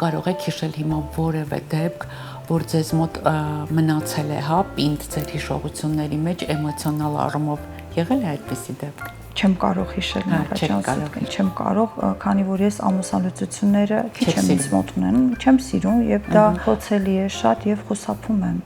կարող եք հիշել հիմա որևէ դեպք, որ ձեզ մոտ մնացել է, հա, պինդ ձեր հիշողությունների մեջ էմոցիոնալ առումով եղել է այդպիսի դեպք։ Չեմ կարող հիշել առաջացել, չեմ կարող, քանի որ ես ամուսնալուծությունները քիչ եմ ինձ մոտ ունենում, չեմ սիրում եւ դա խոցելի է շատ եւ խուսափում եմ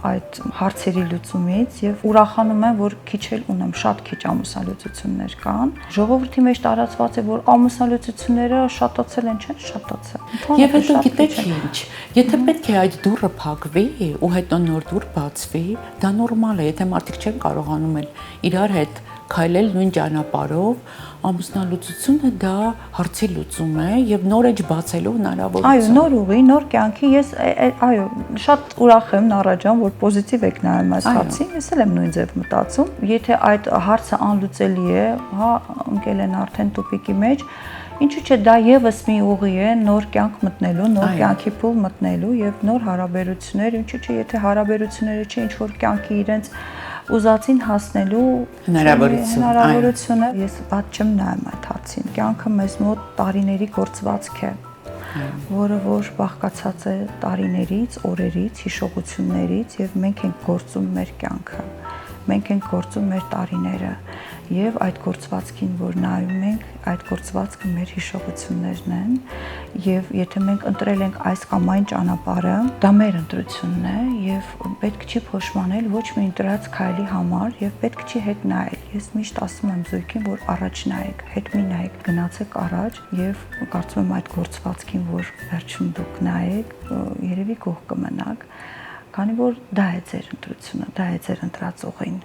այդ հարցերի լուծումից եւ ուրախանում եմ, որ քիչ էլ ունեմ, շատ քիչ ամուսնալուծություններ կան։ Ժողովրդի մեջ տարածված է, որ ամուսնալուծությունները շատացել են, չեն շատացել։ Եվ հետո գիտեք ինչ, եթե պետք է այդ դուռը փակվի ու հետո նոր դուռ բացվի, դա նորմալ է, եթե մարդիկ չեն կարողանում իրար հետ քայլել նույն ճանապարհով, ամուսնալուծությունը դա հարցի լուծում է եւ նոր էջ բացելու հնարավորություն։ Այո, նոր ուղի, նոր կյանքի, ես այո, շատ ուրախ եմ Նարաջան, որ պոզիտիվ եք նայում այս հարցին, ես էլ եմ նույն ձև մտածում։ Եթե այդ հարցը անլուծելի է, հա, ընկել են արդեն տուպիկի մեջ, ինչու՞ չէ դա եւս մի ուղի է նոր կյանք մտնելու, նոր կյանքի փուլ մտնելու եւ նոր հարաբերություններ, ինչու՞ չէ, եթե հարաբերությունները չէ, ինչ որ կյանքի իրենց ուզածին հասնելու հնարավորությունը, ես բաց չեմ նայում այդ հարցին։ Կյանքը մեզ մոտ տարիների գործվածք է, որը որ բաղկացած է տարիներից, օրերից, հիշողություններից եւ մենք ենք գործում մեր կյանքը։ Մենք ենք գործում մեր տարիները եւ այդ գործվածքին, որ նայում ենք, այդ գործվածքը մեր հիշողություններն են եւ եթե մենք ընտրել ենք այս կամ այն ճանապարհը, դա մեր ընտրությունն է եւ պետք չի փոշմանել ոչ մի ընտրած քայլի համար եւ պետք չի հետ նայել։ Ես միշտ ասում եմ զույգին, որ առաջ նայեք, հետ մի նայեք, գնացեք առաջ եւ կարծում եմ այդ գործվածքին, որ վերջում դուք նայեք, երևի գոհ կմնաք, քանի որ դա է ձեր ընտրությունը, դա է ձեր ընտրած ուղին։